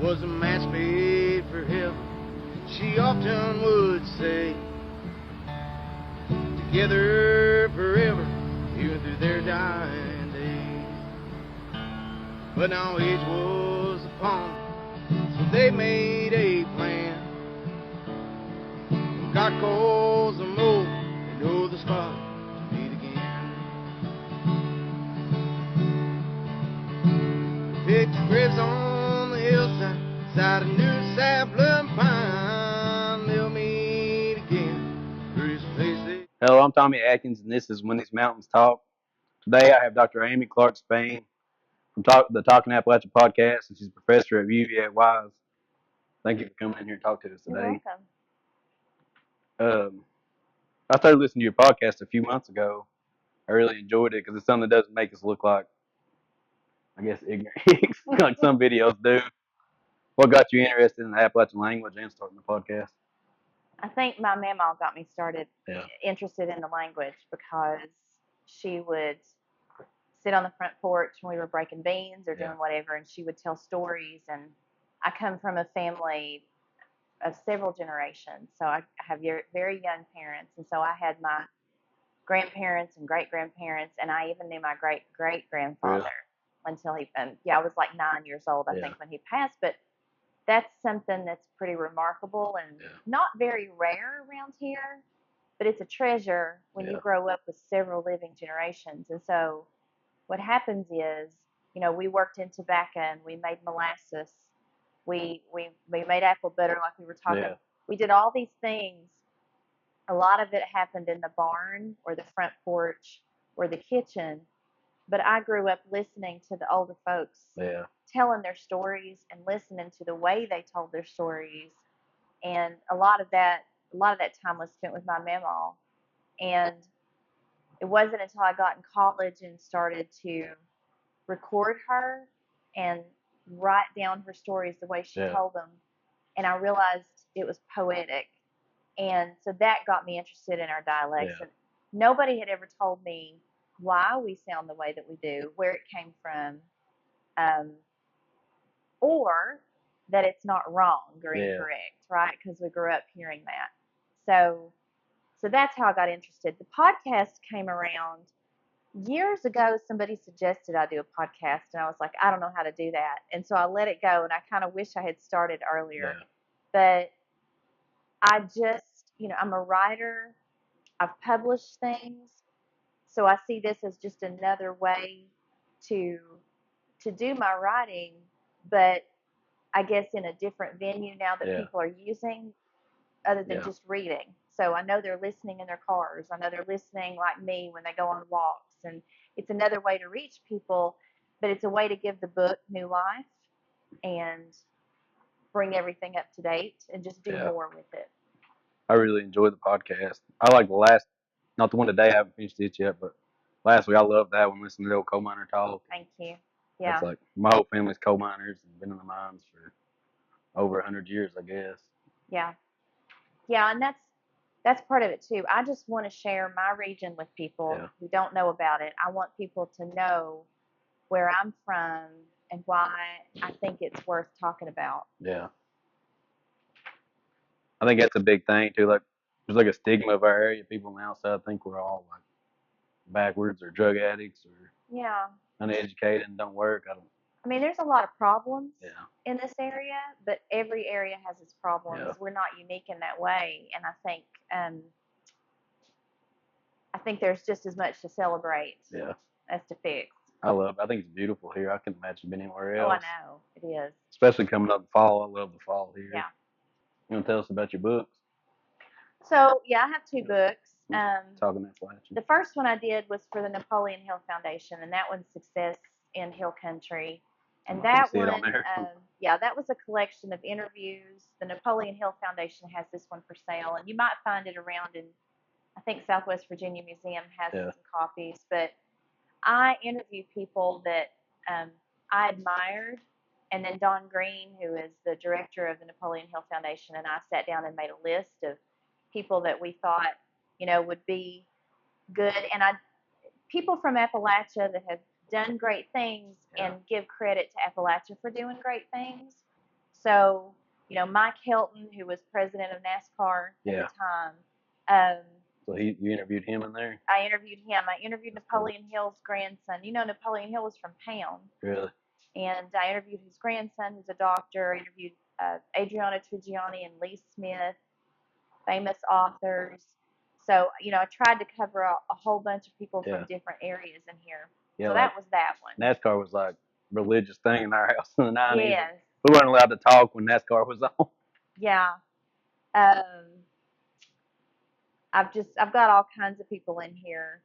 was a match made for heaven, she often would say. Together forever, even through their dying days. But now age was upon them, so they made a plan. When God calls them over, they know the spot to meet again. Picked graves on the hillside, side a new sapling pine. They'll meet again. There's a place they... Hello, I'm Tommy Atkins, and this is When These Mountains Talk. Today I have Dr. Amy Clark Spain from the Talking Appalachian podcast, and she's a professor at UVA at Wise. Thank you for coming in here and talking to us today. You're welcome. I started listening to your podcast a few months ago. I really enjoyed it because it's something that doesn't make us look like, I guess, ignorant, like some videos do. What got you interested in the Appalachian language and starting the podcast? I think my mama got me started Yeah. interested in the language because she would sit on the front porch when we were breaking beans or doing whatever, and she would tell stories. And I come from a family of several generations, so I have very young parents, and so I had my grandparents and great grandparents, and I even knew my great great grandfather until he. I was like 9 years old, I think, when he passed, but. That's something that's pretty remarkable and not very rare around here, but it's a treasure when you grow up with several living generations. And so what happens is, we worked in tobacco and we made molasses. We made apple butter like we were talking. Yeah. We did all these things. A lot of it happened in the barn or the front porch or the kitchen. But I grew up listening to the older folks telling their stories and listening to the way they told their stories. And a lot of that time was spent with my mama. And it wasn't until I got in college and started to record her and write down her stories the way she told them. And I realized it was poetic. And so that got me interested in our dialects. And nobody had ever told me why we sound the way that we do, where it came from, or that it's not wrong or incorrect, right? Because we grew up hearing that. So that's how I got interested. The podcast came around years ago. Somebody suggested I do a podcast, and I was like, I don't know how to do that. And so I let it go, and I kind of wish I had started earlier. But I just, I'm a writer. I've published things. So I see this as just another way to do my writing, but I guess in a different venue now that people are using other than just reading. So I know they're listening in their cars. I know they're listening like me when they go on walks. And it's another way to reach people, but it's a way to give the book new life and bring everything up to date and just do more with it. I really enjoyed the podcast. I like not the one today, I haven't finished it yet, but last week I loved that one, listening to the old coal miner talk. Thank you. Yeah. It's like my whole family's coal miners and been in the mines for over 100 years, I guess. Yeah. Yeah, and that's part of it too. I just want to share my region with people who don't know about it. I want people to know where I'm from and why I think it's worth talking about. Yeah. I think that's a big thing too. Like, there's like a stigma of our area. People on the outside think we're all like backwards or drug addicts or uneducated and don't work. I mean, there's a lot of problems in this area, but every area has its problems. Yeah. We're not unique in that way, and I think there's just as much to celebrate as to fix. I think it's beautiful here. I couldn't imagine being anywhere else. Oh, I know. It is. Especially coming up fall. I love the fall here. Yeah. You want to tell us about your books? So, I have 2 books. Talking Appalachian. The first one I did was for the Napoleon Hill Foundation, and that one's Success in Hill Country. And that one, that was a collection of interviews. The Napoleon Hill Foundation has this one for sale, and you might find it around in, I think Southwest Virginia Museum has some copies. But I interviewed people that I admired, and then Don Green, who is the director of the Napoleon Hill Foundation, and I sat down and made a list of people that we thought, would be good. And people from Appalachia that have done great things and give credit to Appalachia for doing great things. So, Mike Hilton, who was president of NASCAR at Yeah. the time, um, So you interviewed him in there? I interviewed him. I interviewed That's cool. Napoleon Hill's grandson. Napoleon Hill was from Pound. Really? And I interviewed his grandson, who's a doctor. I interviewed Adriana Trigiani and Lee Smith, famous authors. So, I tried to cover a whole bunch of people Yeah. from different areas in here. Yeah, So like that was that one. NASCAR was like religious thing in our house in the 90s. Yes. We weren't allowed to talk when NASCAR was on. Yeah. I've got all kinds of people in here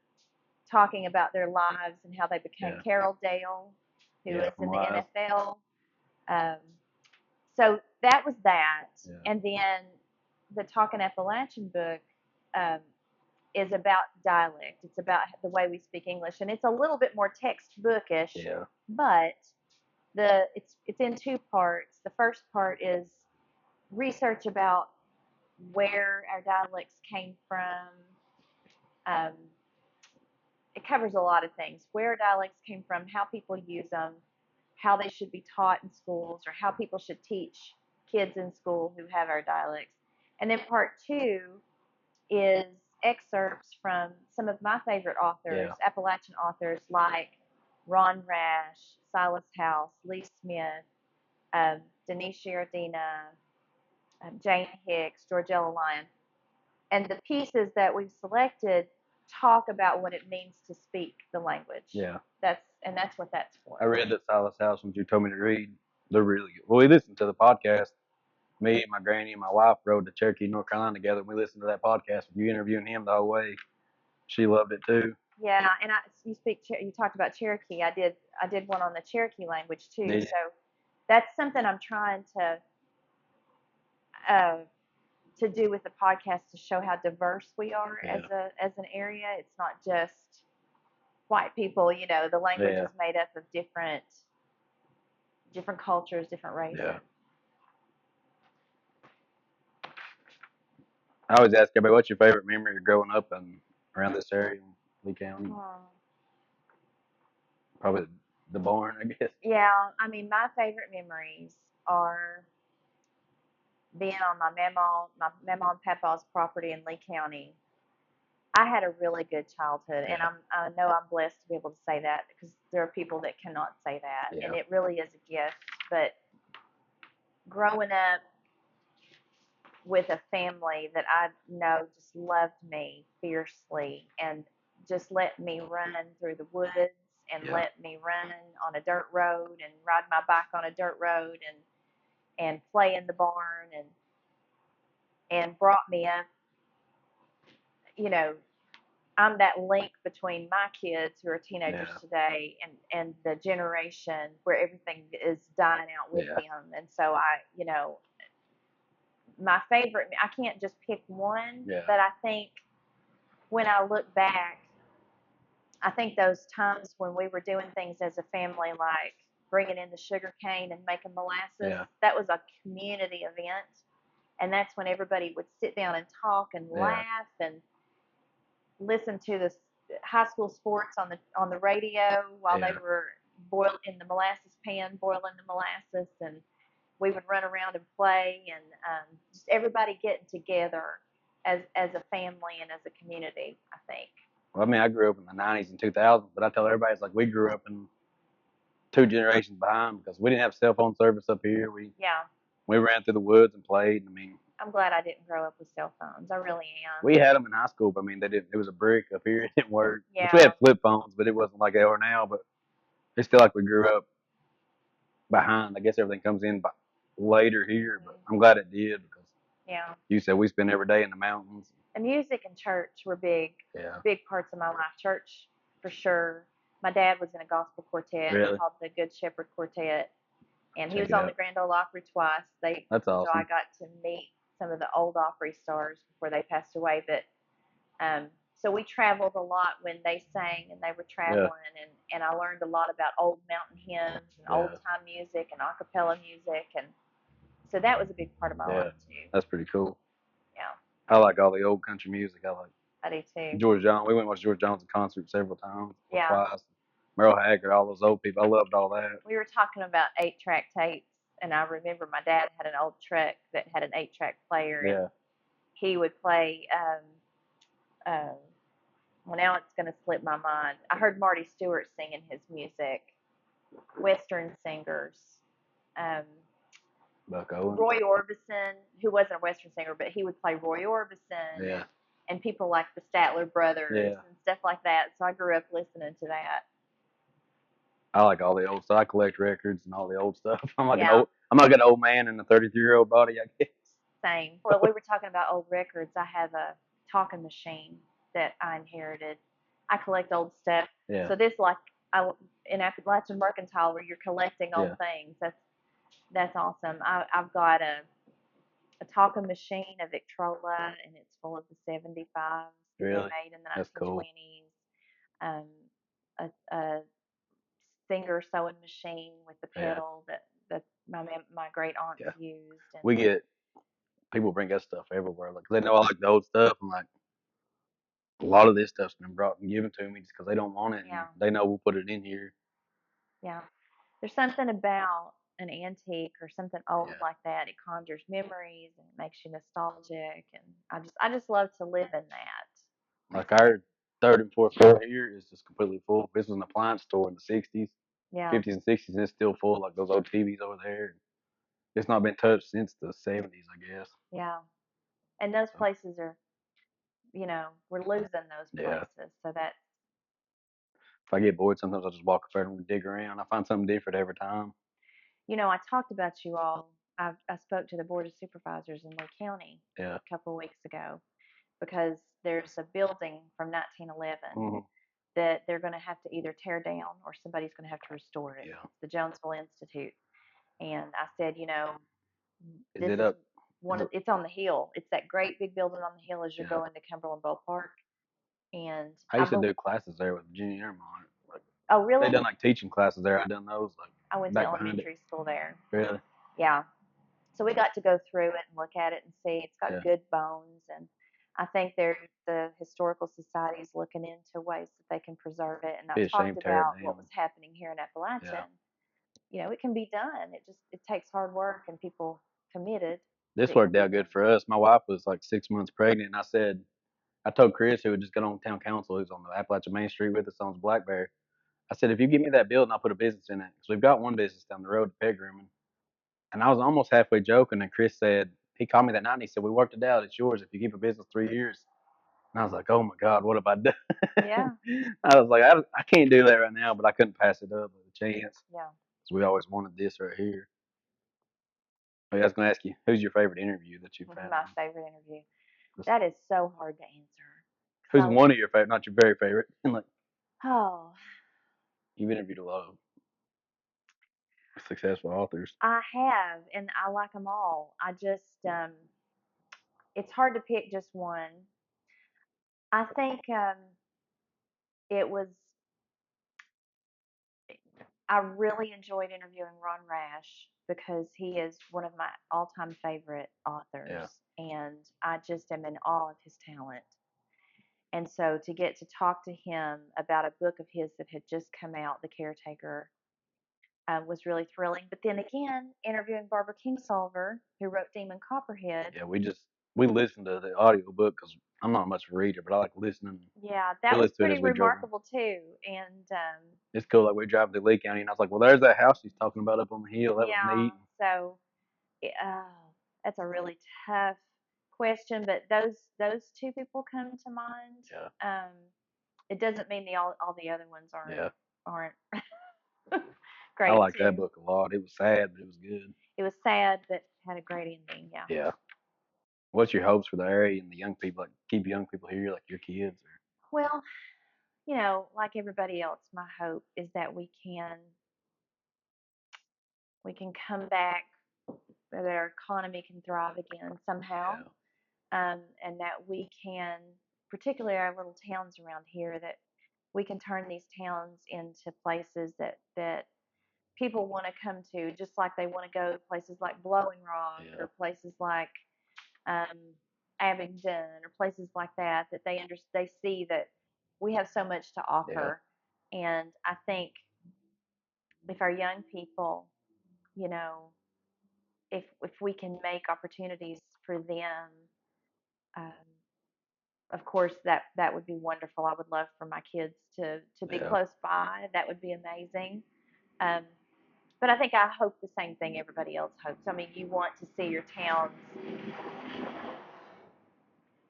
talking about their lives and how they became Yeah. Carol Dale, who Yeah, is from in the Wise. NFL. Um, so that was that. Yeah. And then the Talking Appalachian book um, is about dialect. It's about the way we speak English, and it's a little bit more textbookish. Yeah. But it's in two parts. The first part is research about where our dialects came from. Um, it covers a lot of things: where dialects came from, how people use them, how they should be taught in schools, or how people should teach kids in school who have our dialects. And then part two is excerpts from some of my favorite authors, Yeah. Appalachian authors like Ron Rash, Silas House, Lee Smith, Denise Giardina, Jane Hicks, Georgella Lyon. And the pieces that we've selected talk about what it means to speak the language. Yeah. That's what that's for. I read that Silas House ones you told me to read. They're really good. Well, we listened to the podcast. Me, my granny, and my wife rode to Cherokee, North Carolina together. And we listened to that podcast with you interviewing him the whole way. She loved it too. Yeah, and you talked about Cherokee. I did one on the Cherokee language too. Did you? So that's something I'm trying to do with the podcast to show how diverse we are Yeah. as an area. It's not just white people. The language Yeah. is made up of different cultures, different races. Yeah. I always ask everybody, what's your favorite memory of growing up around this area in Lee County? Probably the barn, I guess. Yeah, I mean, my favorite memories are being on my mama and papa's property in Lee County. I had a really good childhood, and Yeah. I know I'm blessed to be able to say that because there are people that cannot say that, Yeah. and it really is a gift. But growing up with a family that I know just loved me fiercely and just let me run through the woods and Yeah. let me run on a dirt road and ride my bike on a dirt road and play in the barn and brought me up, I'm that link between my kids who are teenagers Yeah. today and the generation where everything is dying out with Yeah. them. And so my favorite, I can't just pick one, Yeah. but I think when I look back, I think those times when we were doing things as a family, like bringing in the sugar cane and making molasses, Yeah. that was a community event. And that's when everybody would sit down and talk and Yeah. laugh and listen to the high school sports on the radio while Yeah. they were boiling in the molasses pan, boiling the molasses, and we would run around and play, and just everybody getting together as a family and as a community. I think. Well, I mean, I grew up in the 90s and 2000s, but I tell everybody it's like we grew up in 2 generations behind because we didn't have cell phone service up here. Yeah, We ran through the woods and played. I mean, I'm glad I didn't grow up with cell phones. I really am. we had them in high school, but I mean, they didn't. It was a brick up here. It didn't work. Yeah. Which we had flip phones, but it wasn't like they are now. But it's still like we grew up behind. I guess everything comes in later here, but I'm glad it did because Yeah. you said we spend every day in the mountains. And music and church were big parts of my life. Church, for sure. My dad was in a gospel quartet Really? called the Good Shepherd Quartet, and he Check was it on out. the Grand Ole Opry twice. That's So awesome. I got to meet some of the old Opry stars before they passed away. But so we traveled a lot when they sang and they were traveling, and I learned a lot about old mountain hymns and old time music and a cappella music, and so that was a big part of my life too. That's pretty cool. Yeah, I like all the old country music. I do too. George Jones. We went and watched George Jones in concert several times, or Yeah. twice. Merle Haggard, all those old people. I loved all that. We were talking about 8-track tapes And I remember my dad had an old truck that had an 8-track player, Yeah. and he would play. Well, now it's going to slip my mind. I heard Marty Stewart singing his music, Western singers. Um, Buck Owens. Roy Orbison, who wasn't a Western singer, but he would play Roy Orbison Yeah. and people like the Statler brothers Yeah. and stuff like that. So I grew up listening to that. I like all the old stuff. I collect records and all the old stuff. I'm like Yeah. I'm like an old man in a 33-year-old body, I guess. Same. Well, we were talking about old records. I have a talking machine that I inherited. I collect old stuff. Yeah. So this, like, in Appalachian Mercantile, where you're collecting old things. That's awesome. I've got a talking machine, a Victrola, and it's full of the 75s that Really? they made in the That's 1920s. Cool. A Singer sewing machine with the pedal that my great aunts used. And we get people bring us stuff everywhere. Like, 'cause they know I like the old stuff. I'm like, a lot of this stuff's been brought and given to me just because they don't want it. Yeah. And they know we'll put it in here. Yeah. There's something about an antique or something old like that. It conjures memories and it makes you nostalgic. And I just love to live in that. Like our third and fourth floor here is just completely full. This was an appliance store in the 60s, Yeah. 50s and 60s, and it's still full. Like those old TVs over there. It's not been touched since the 70s, I guess. Yeah. And those places are, we're losing those places. Yeah. So that's, If I get bored, sometimes I'll just walk up there and dig around. I find something different every time. I talked about you all. I spoke to the Board of Supervisors in Lee County Yeah. a couple of weeks ago because there's a building from 1911 that they're going to have to either tear down or somebody's going to have to restore it. Yeah. It's the Jonesville Institute. And I said, Is this it is up? it's on the hill. It's that great big building on the hill as you're Yeah. going to Cumberland Bowl Park. And I used to do classes there with Virginia Airmont. Like, oh, really? they done like teaching classes there. I done those like I went to back behind it. elementary school there. Really? Yeah. So we got to go through it and look at it and see it's got good bones, and I think the historical society is looking into ways that they can preserve it. And I talked about what was happening here in Appalachia. Yeah. It can be done. It takes hard work and people committed. This worked out good for us. My wife was like 6 months pregnant, and I told Chris, who had just got on town council, who's on the Appalachian Main Street with us on his BlackBerry. I said, if you give me that building, I'll put a business in it. Because we've got one business down the road, the peg grooming. And I was almost halfway joking, and Chris said, he called me that night and he said, we worked it out. It's yours if you keep a business 3 years. And I was like, oh my God, what have I done? Yeah. I was like, I can't do that right now, but I couldn't pass it up with a chance. Yeah. So we always wanted this right here. I was going to ask you, who's your favorite interview that you've had? My favorite interview. That is so hard to answer. Who's one of your favorite, not your very favorite? Like, oh, you've interviewed a lot of successful authors. I have, and I like them all. I just, it's hard to pick just one. I think it was, I really enjoyed interviewing Ron Rash because he is one of my all time favorite authors. And I just am in awe of his talent. And so to get to talk to him about a book of his that had just come out, The Caretaker, was really thrilling. But then again, interviewing Barbara Kingsolver, who wrote Demon Copperhead. Yeah, we listened to the audio book because I'm not much of a reader, but I like listening. Yeah, that was pretty remarkable too. And it's cool. Like we drive to Lee County, and I was like, well, there's that house she's talking about up on the hill. That was neat. So that's a really tough question, but those two people come to mind. Yeah. It doesn't mean all the other ones aren't great. I like that book a lot. It was sad, but it was good. It was sad, but had a great ending. Yeah. Yeah. What's your hopes for the area and the young people? Like keep young people here, like your kids? Or? Well, like everybody else, my hope is that we can come back, that our economy can thrive again somehow, and that we can, particularly our little towns around here, that we can turn these towns into places that people want to come to, just like they want to go to places like Blowing Rock or places like Abingdon or places like that. That they see that we have so much to offer, and I think if our young people, you know, if we can make opportunities for them, um, of course that would be wonderful. I would love for my kids to be Yeah. close by. That would be amazing. Um, but I think I hope the same thing everybody else hopes. I mean, you want to see your towns.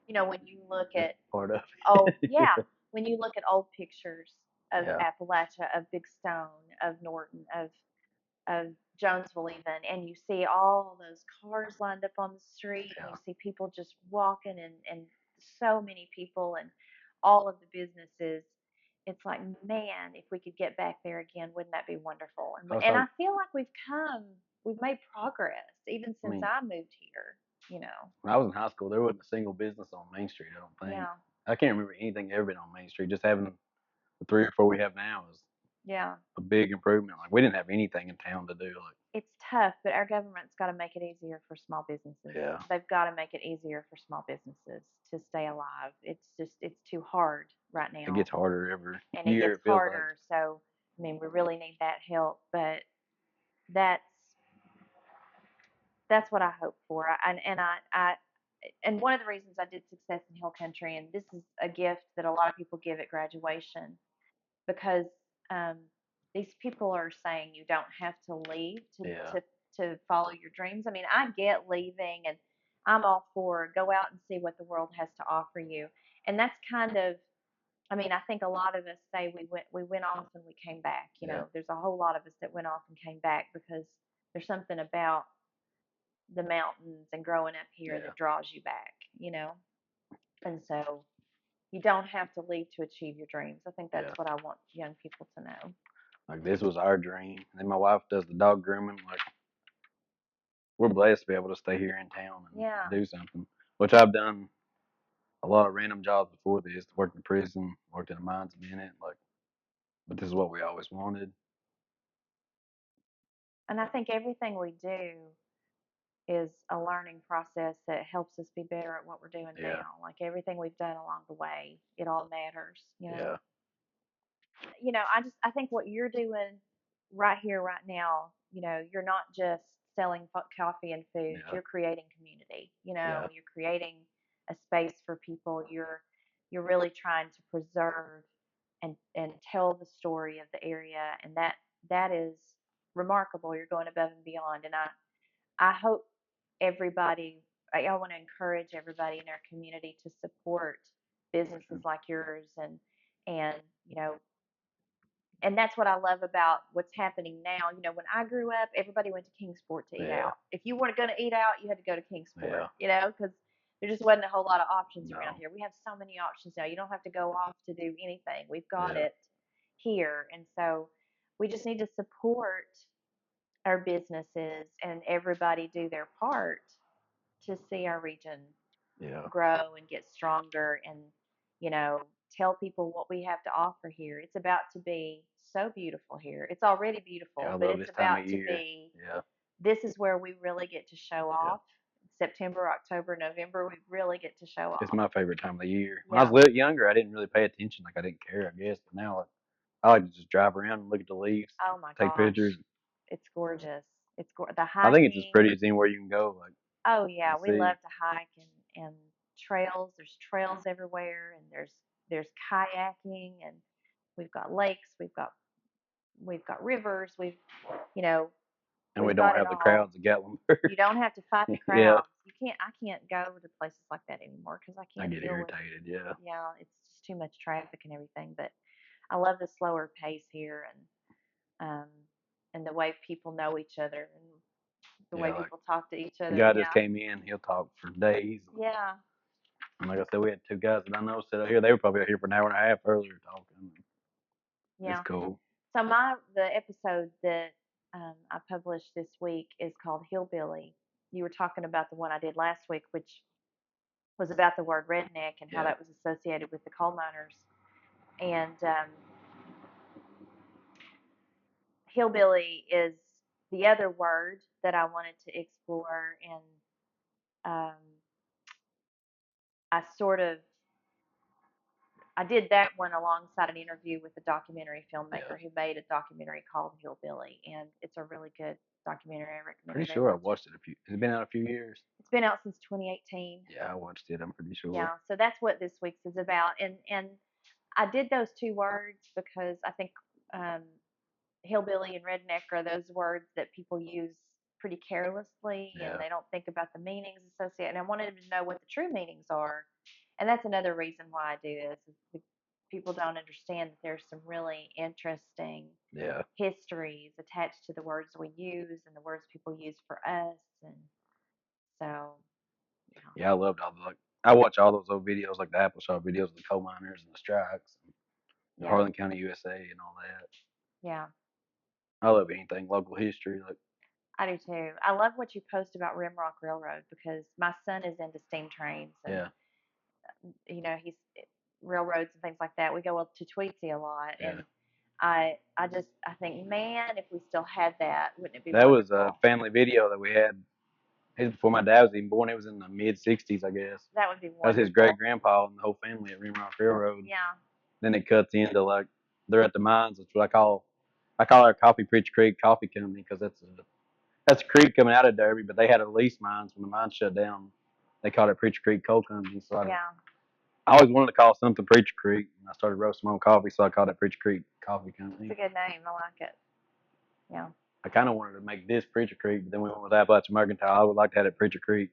When you look That's at part of old, it. yeah, when you look at old pictures of Yeah. Appalachia, of Big Stone, of Norton, of Jonesville even, and you see all those cars lined up on the street, and Yeah. you see people just walking, and so many people, and all of the businesses. It's like, man, if we could get back there again, wouldn't that be wonderful? And I was and I talking, feel like we've made progress even I since mean, I moved here. You know, when I was in high school, there wasn't a single business on Main Street, I don't think. yeah, I can't remember anything ever been on Main Street. Just having the 3 or 4 we have now is yeah. a big improvement. Like, we didn't have anything in town to do. Like, It's tough, but our government's got to make it easier for small businesses. yeah, They've got to make it easier for small businesses to stay alive. It's too hard right it now, gets harder every and it year, gets it feels like. harder. So, I mean, we really need that help, but that's that's what I hope for. And one of the reasons I did Success in Hill Country, and this is a gift that a lot of people give at graduation, because um, these people are saying you don't have to leave Yeah, to follow your dreams. I mean, I get leaving, and I'm all for go out and see what the world has to offer you. And that's kind of, I mean, I think a lot of us say we went off and we came back. yeah, There's a whole lot of us that went off and came back because there's something about the mountains and growing up here yeah, that draws you back. And so you don't have to leave to achieve your dreams. I think that's yeah. what I want young people to know. Like, this was our dream. And then my wife does the dog grooming. Like, we're blessed to be able to stay here in town and Yeah. do something, which I've done a lot of random jobs before this. Worked in prison, worked in the mines a minute. Like, but this is what we always wanted. And I think everything we do is a learning process that helps us be better at what we're doing Yeah, now. Like everything we've done along the way, it all matters. yeah, I think what you're doing right here, right now, you're not just selling coffee and food. yeah, You're creating community. yeah, You're creating a space for people. You're really trying to preserve and tell the story of the area, and that is remarkable. You're going above and beyond, and I hope everybody. I want to encourage everybody in our community to support businesses like yours, and you know and that's what I love about what's happening now. When I grew up, everybody went to Kingsport to eat yeah, out. If you weren't going to eat out, you had to go to Kingsport, yeah. because there just wasn't a whole lot of options around No, here. We have so many options now. You don't have to go off to do anything. We've got yeah, it here. And so we just need to support our businesses and everybody do their part to see our region yeah. grow and get stronger and you know tell people what we have to offer here. It's about to be so beautiful here. It's already Yeah, I beautiful, but love it's this time about of to year. be, Yeah, this is where we really get to show yeah. off. September, October, November, we really get to show It's off. my favorite time of the year. When I Yeah. was a little younger, I didn't really pay attention. Like, I didn't care, I guess. But now, like, I like to just drive around and look at the leaves, Oh my take pictures. gosh, it's gorgeous. The I think it's as hiking. pretty as anywhere you can go. Like, Oh yeah, and we see. love to hike and trails. There's trails everywhere, and there's kayaking, and we've got lakes, we've got rivers, you know, And we we've don't got it have the all. crowds of Gatlinburg. You don't have to fight the Yeah, crowds. I can't go to places like that anymore because I I can't get deal with, irritated. Yeah, yeah, it's just too much traffic and everything. But I love the slower pace here, um and the way people know each other and the way yeah. Like, people talk to each the other. guy just Yeah. came in. He'll talk for days. Yeah. And like I said, we had 2 guys that I know sit out here. They were probably out here for an hour and a half earlier talking. It's Yeah. cool. So the episode that I published this week is called Hillbilly. You were talking about the one I did last week, which was about the word redneck and how Yeah, that was associated with the coal miners. And hillbilly is the other word that I wanted to explore, and um, I sort of I did that one alongside an interview with a documentary filmmaker who made a documentary called Hillbilly, and it's a really good documentary. I recommend Pretty everybody sure I watch watched it Has it been out a few years? It's been out since 2018. Yeah, I watched it. I'm pretty sure. Yeah, so that's what this week's is about, and I did those two words because I think um, hillbilly and redneck are those words that people use pretty carelessly, and Yeah. they don't think about the meanings associated. And I wanted them to know what the true meanings are, and that's another reason why I do this. Is people don't understand that there's some really interesting Yeah. histories attached to the words we use and the words people use for us, and so Yeah, I loved all the I watch all those old videos like the Appalachia videos of the coal miners and the strikes, and the yeah, Harlan County, USA, and all that. yeah. I love anything local history. Like, I do too. I love what you post about Rimrock Railroad because my son is into steam trains and yeah, he's railroads and things like that. We go up to Tweetsy a lot, yeah. and I think, man, if we still had that, wouldn't it be That was a wonderful? family video that we had. It was before my dad was even born. It was in the mid '60s, I guess. That would be That was his wonderful. great grandpa and the whole family at Rimrock Railroad. Yeah, Then it cuts into like they're at the mines, which I call our Coffee Preach Creek Coffee Company because that's a creek coming out of Derby, but they had a lease mines when the mines shut down. They called it Preacher Creek Coal Company. So yeah. I always wanted to call something Preacher Creek, and I started roasting my own coffee, so I called it Preacher Creek Coffee It's Company. a good name. I like it. Yeah. I kind of wanted to make this Preacher Creek, but then we went with Appalachian Mercantile. I would like to have it Preacher Creek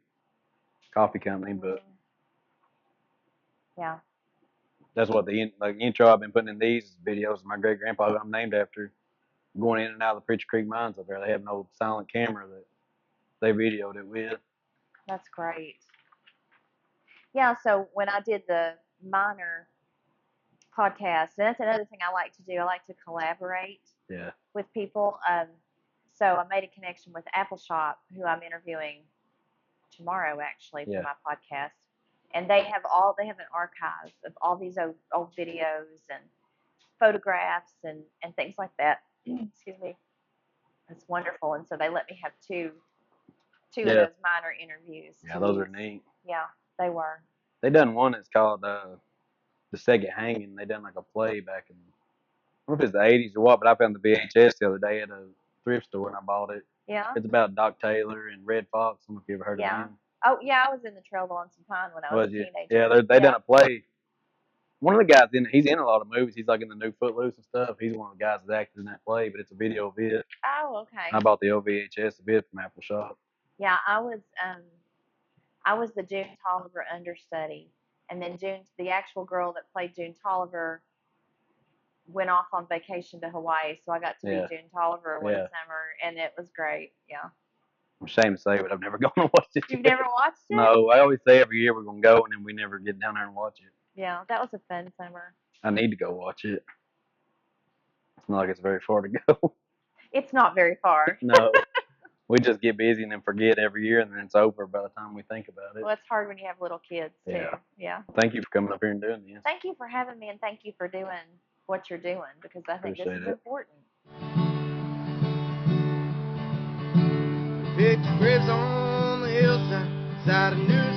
Coffee Company, but Yeah. that's what the intro I've been putting in these videos. My great grandpa, who I'm named after, going in and out of the Preacher Creek mines up there. They have no silent camera that they videoed it with. That's great. Yeah. So when I did the minor podcast, and that's another thing I like to do. I like to collaborate Yeah, with people. So I made a connection with Apple Shop, who I'm interviewing tomorrow actually for yeah, my podcast, and they have an archive of all these old videos and photographs and things like that. Excuse me. It's wonderful, and so they let me have two of yeah, those minor interviews yeah. to Those are use. neat. Yeah, they were. They done one that's called the Second Hanging. They done like a play back in I don't know if it's the '80s or what, but I found the VHS the other day at a thrift store and I bought it. Yeah, It's about Doc Taylor and Red Fox. I don't know if you ever heard of yeah. them. Oh yeah, I was in the Trail of Lonesome Pine when I was Was a you? teenager. Yeah, they done a play. One of the guys in it, he's in a lot of movies. He's like in the new Footloose and stuff. He's one of the guys that acted in that play, but it's a video of it. Oh, okay. I bought the old VHS of it from Apple Shop. Yeah, I was the June Tolliver understudy, and then the actual girl that played June Tolliver, went off on vacation to Hawaii, so I got to be Yeah, June Tolliver one yeah. summer, and it was great. Yeah. I'm ashamed to say, but I've never gone and watched it You've yet. never watched it? No, I always say every year we're gonna go, and then we never get down there and watch it. Yeah, that was a fun summer. I need to go watch it. It's not like it's very far to go. It's not very far. No, we just get busy and then forget every year, and then it's over by the time we think about it. Well, it's hard when you have little kids too. Yeah. Yeah. Thank you for coming up here and doing this. Thank you for having me, and thank you for doing what you're doing because I think this Appreciate is it. important. Picture cribs on the hillside, side of New